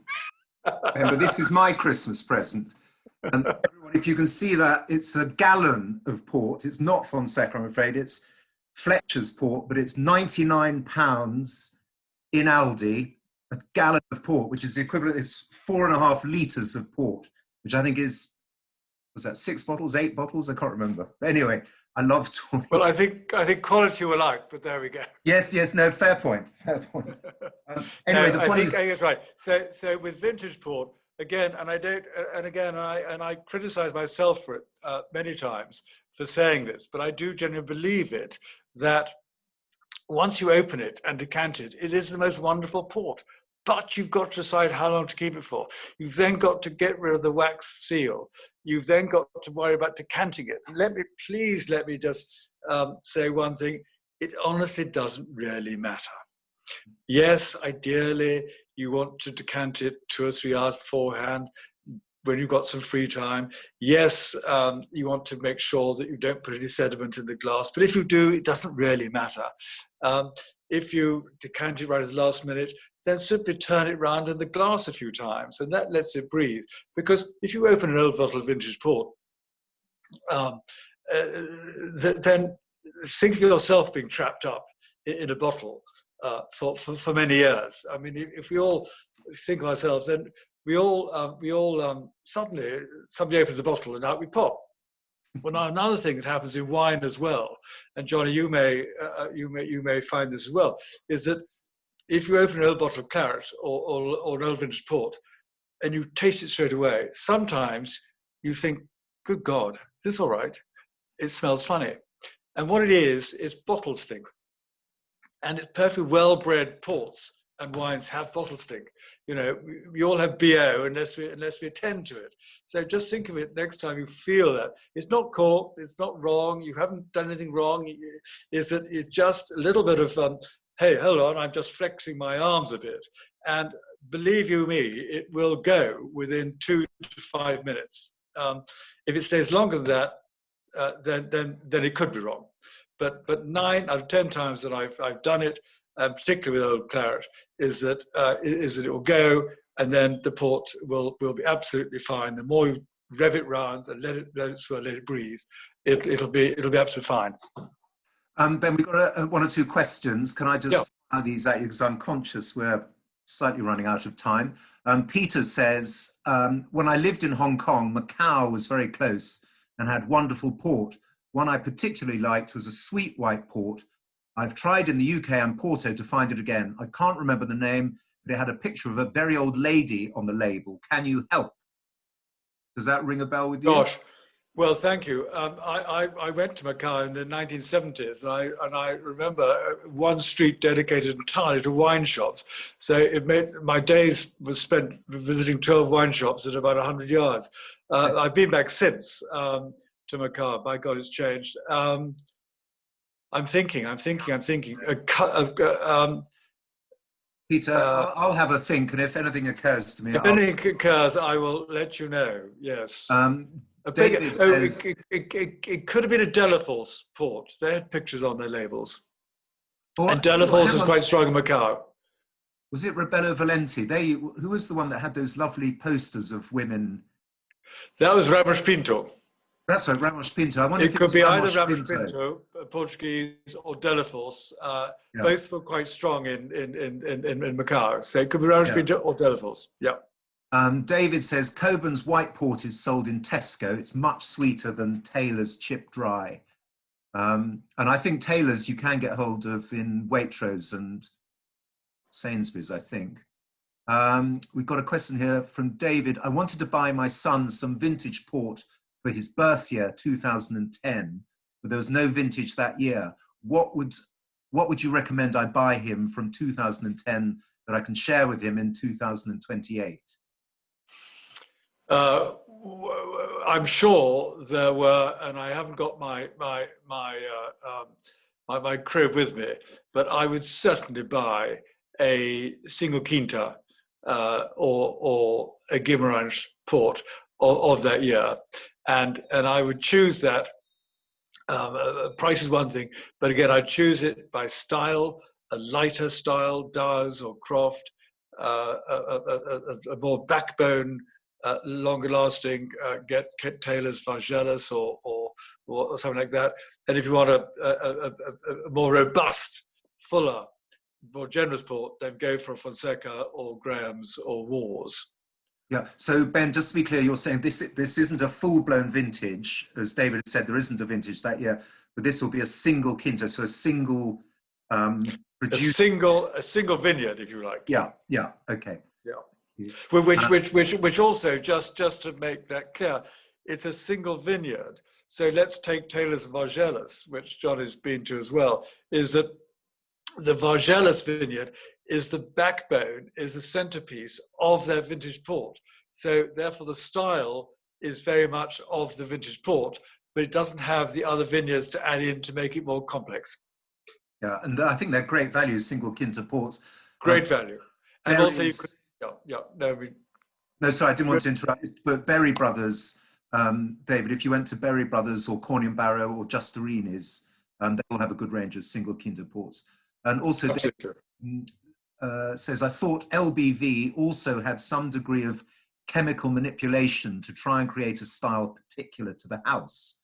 but this is my Christmas present. And everyone, if you can see that, it's a gallon of port. It's not Fonseca, I'm afraid. It's Fletcher's port, but it's £99 in Aldi, a gallon of port, which is the equivalent, it's 4.5 litres of port, which I think is was that 6 bottles, 8 bottles? I can't remember. But anyway, I love talking. Well, I think quality will out, but there we go. Yes, no, fair point. Anyway, No, the point is, I think it's right. So with vintage port, again, and I criticize myself for it many times for saying this, but I do genuinely believe it, that once you open it and decant it, it is the most wonderful port. But you've got to decide how long to keep it for. You've then got to get rid of the wax seal. You've then got to worry about decanting it. Let me just say one thing. It honestly doesn't really matter. Yes, ideally, you want to decant it 2 or 3 hours beforehand when you've got some free time. Yes, you want to make sure that you don't put any sediment in the glass. But if you do, it doesn't really matter. If you decant it right at the last minute, then simply turn it round in the glass a few times, and that lets it breathe. Because if you open an old bottle of vintage port, then think of yourself being trapped up in a bottle for many years. I mean, if we all think of ourselves, then we all suddenly somebody opens the bottle and out we pop. Well, now another thing that happens in wine as well, and Johnny, you may find this as well, is that if you open an old bottle of claret or an old vintage port and you taste it straight away, sometimes you think, good God, is this all right? It smells funny. And what it is bottle stink. And it's perfectly well-bred ports and wines have bottle stink. You know, we all have BO unless we attend to it. So just think of it next time you feel that. It's not cork, it's not wrong, you haven't done anything wrong. It's just a little bit of, hey, hold on, I'm just flexing my arms a bit. And believe you me, it will go within 2 to 5 minutes. If it stays longer than that, then it could be wrong. But 9 out of 10 times that I've done it, particularly with old claret, is that it will go, and then the port will be absolutely fine. The more you rev it round and let it swirl, let it breathe, it'll be absolutely fine. Ben, we've got 1 or 2 questions. Can I just fire these at you, because I'm conscious we're slightly running out of time. Peter says, when I lived in Hong Kong, Macau was very close and had wonderful port. One I particularly liked was a sweet white port. I've tried in the UK and Porto to find it again. I can't remember the name, but it had a picture of a very old lady on the label. Can you help? Does that ring a bell with you? Gosh, well, thank you. I went to Macau in the 1970s, and I remember one street dedicated entirely to wine shops. So it made my days was spent visiting 12 wine shops at about 100 yards. I've been back since to Macau. By God, it's changed. I'm thinking. Peter, I'll have a think, and if anything occurs to me, if anything occurs, I will let you know. Yes. David says, it could have been a Delaforce port. They had pictures on their labels. And Delaforce was quite strong in Macau. Was it Rebello Valenti? Who was the one that had those lovely posters of women? That was Ramos Pinto. That's right, Ramos Pinto. I wonder if it could be either Ramos Pinto, Portuguese, or Delaforce. Both were quite strong in Macau. So it could be Ramos Pinto or Delaforce. Yeah. David says, Coburn's white port is sold in Tesco. It's much sweeter than Taylor's Chip Dry. And I think Taylor's you can get hold of in Waitrose and Sainsbury's, I think. We've got a question here from David. I wanted to buy my son some vintage port for his birth year, 2010, but there was no vintage that year. What would you recommend I buy him from 2010 that I can share with him in 2028? I'm sure there were, and I haven't got my crib with me, but I would certainly buy a single quinta or a Guimarães port of that year, and I would choose that. Price is one thing, but again, I'd choose it by style, a lighter style, Dow's or Croft, a more backbone, longer lasting, get Taylor's Vangelis or something like that. And if you want a more robust, fuller, more generous port, then go for Fonseca or Graham's or Wars. Yeah. So Ben, just to be clear, you're saying this isn't a full-blown vintage, as David said. There isn't a vintage that year, but this will be a single quinto, so a single produced. A single vineyard, if you like. Yeah. Yeah. Okay. Yeah. Yeah. Which also, just to make that clear, it's a single vineyard. So let's take Taylor's Vargelis, which John has been to as well, is that the Vargelis vineyard is the backbone, is the centerpiece of their vintage port. So therefore the style is very much of the vintage port, but it doesn't have the other vineyards to add in to make it more complex. Yeah, and I think they're great value, single quinta ports. Great value. And also, you could, no, sorry, I didn't want to interrupt, but Berry Brothers, David, if you went to Berry Brothers or Corny & Barrow or Justarini's, they all have a good range of single quinta ports. And also, David says, I thought LBV also had some degree of chemical manipulation to try and create a style particular to the house.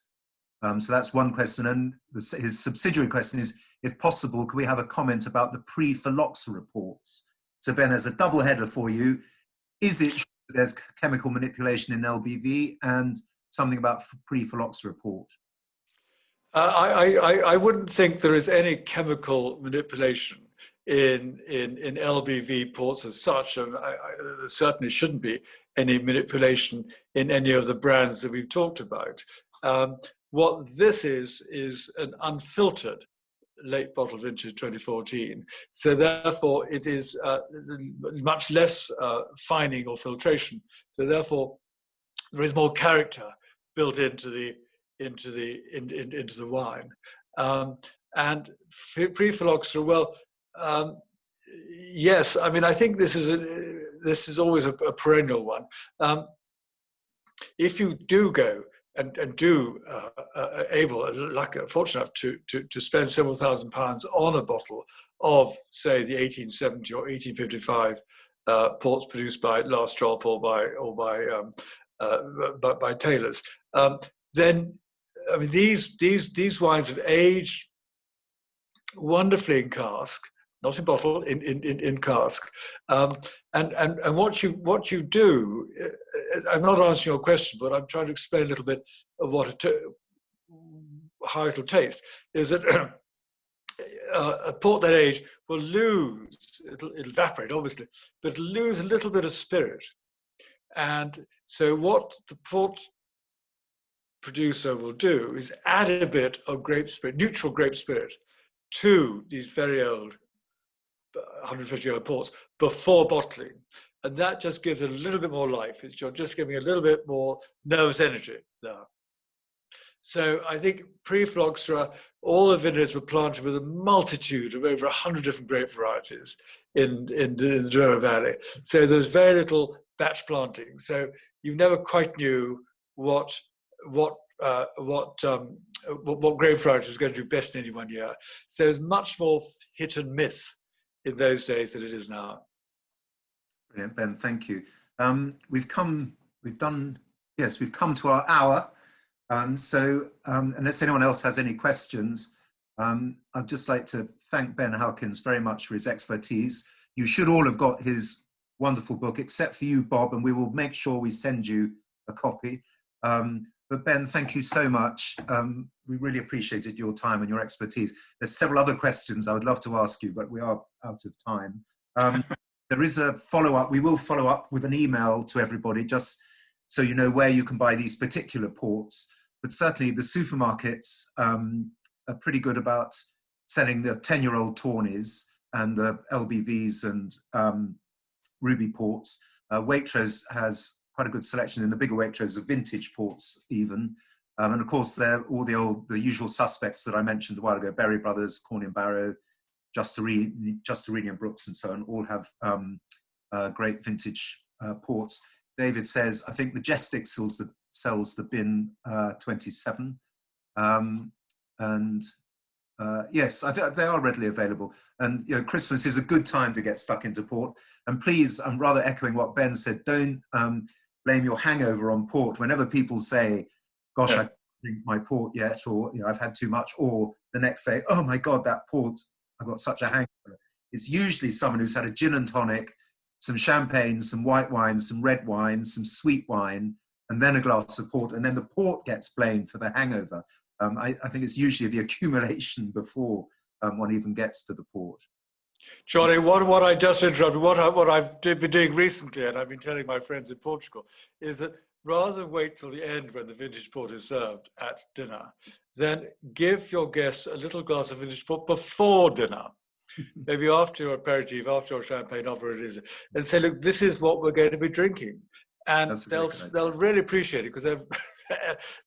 So that's one question. And his subsidiary question is, if possible, could we have a comment about the pre-phylloxera reports? So Ben, there's a double header for you. Is it true that there's chemical manipulation in LBV, and something about pre-phylloxera report? I wouldn't think there is any chemical manipulation in LBV ports as such, and there certainly shouldn't be any manipulation in any of the brands that we've talked about. What this is an unfiltered late bottle vintage 2014. So therefore it is much less fining or filtration. So therefore there is more character built into the wine. And pre-phylloxera, well, yes, I mean, I think this is always a perennial one. If you do go and do fortunate enough to spend several £1,000s on a bottle of, say, the 1870 or 1855 ports produced by Last Drop or by Taylor's, then I mean these wines have aged wonderfully in cask, not in bottle, in cask, and what you do. I'm not answering your question, but I'm trying to explain a little bit of how it'll taste. Is that a port that age will lose, it'll evaporate obviously, but it'll lose a little bit of spirit. And so what the port producer will do is add a bit of grape spirit, neutral grape spirit, to these very old 150-year-old ports before bottling. And that just gives it a little bit more life. You're just giving a little bit more nervous energy there. So I think pre-phylloxera, all the vineyards were planted with a multitude of over 100 different grape varieties in the Douro Valley. So there's very little batch planting. So you never quite knew what grape variety was going to do best in any one year. So there's much more hit and miss in those days than it is now. Brilliant, Ben. Thank you. We've come to our hour. So unless anyone else has any questions, I'd just like to thank Ben Halkins very much for his expertise. You should all have got his wonderful book, except for you, Bob, and we will make sure we send you a copy. But Ben, thank you so much. We really appreciated your time and your expertise. There's several other questions I would love to ask you, but we are out of time. There is a follow-up. We will follow up with an email to everybody, just so you know where you can buy these particular ports. But certainly the supermarkets are pretty good about selling the 10-year-old Tawneys and the LBVs and Ruby ports. Waitrose has quite a good selection in the bigger Waitrose of vintage ports even. And of course, they're all the usual suspects that I mentioned a while ago: Berry Brothers, Corny & Barrow, Justarini and Brooks and so on, all have great vintage ports. David says, I think Majestic sells the bin 27. Yes, I think they are readily available. And Christmas is a good time to get stuck into port. And please, I'm rather echoing what Ben said, don't blame your hangover on port. Whenever people say, gosh, I can't drink my port yet, or I've had too much, or the next day, oh my God, that port, I've got such a hangover. It's usually someone who's had a gin and tonic, some champagne, some white wine, some red wine, some sweet wine, and then a glass of port, and then the port gets blamed for the hangover. I think it's usually the accumulation before one even gets to the port. Johnny, what I just interrupted, what I've been doing recently, and I've been telling my friends in Portugal, is that rather than wait till the end when the vintage port is served at dinner, then give your guests a little glass of vintage port before dinner, maybe after your aperitif, after your champagne, after it is, and say, look, this is what we're going to be drinking. And they'll really appreciate it, because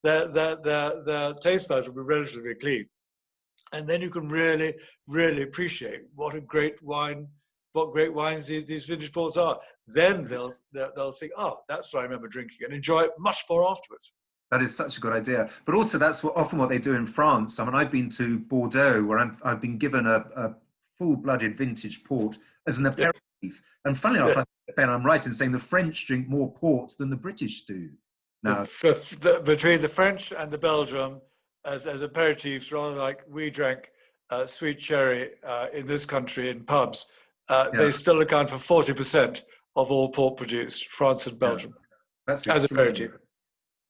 their taste buds will be relatively clean. And then you can really, really appreciate what great wines these vintage ports are. Then they'll think, oh, that's what I remember drinking, and enjoy it much more afterwards. That is such a good idea. But also, that's often what they do in France. I mean, I've been to Bordeaux, where I've been given a full-blooded vintage port as an aperitif. Yeah. And funnily enough, Ben, I'm right in saying the French drink more port than the British do. Now, between the French and the Belgium, as aperitifs, rather like we drank sweet cherry in this country in pubs, they still account for 40% of all port produced, France and Belgium, that's as aperitif.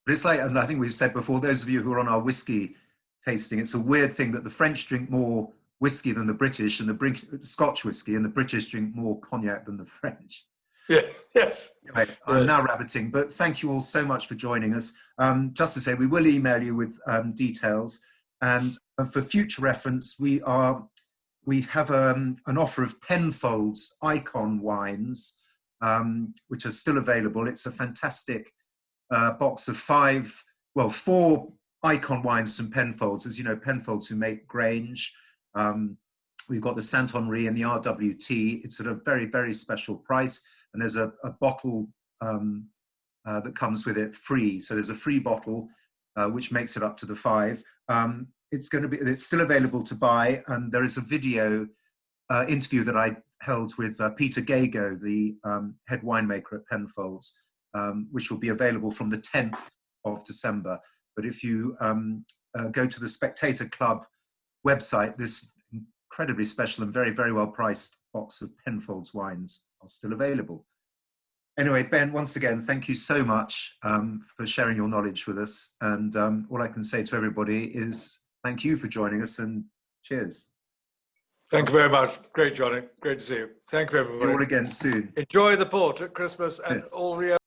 But it's like, and I think we've said before, those of you who are on our whiskey tasting, it's a weird thing that the French drink more whiskey than the British, and the Scotch whiskey, and the British drink more cognac than the French. Yes. Anyway, I'm now rabbiting, but thank you all so much for joining us. Just to say, we will email you with details, and for future reference, we have an offer of Penfolds Icon wines, which are still available. It's a fantastic box of 4 Icon wines from Penfolds. As you know, Penfolds, who make Grange. We've got the Saint Henri and the RWT. It's at a very, very special price. And there's a bottle that comes with it free. So there's a free bottle, which makes it up to the 5. It's still available to buy. And there is a video interview that I held with Peter Gago, the head winemaker at Penfolds, which will be available from the 10th of December. But if you go to the Spectator Club website, this incredibly special and very, very well priced box of Penfolds wines are still available. Anyway, Ben, once again, thank you so much for sharing your knowledge with us. And all I can say to everybody is thank you for joining us, and cheers. Thank you very much. Great, Johnny. Great to see you. Thank you, everybody. See you all again soon. Enjoy the port at Christmas and all the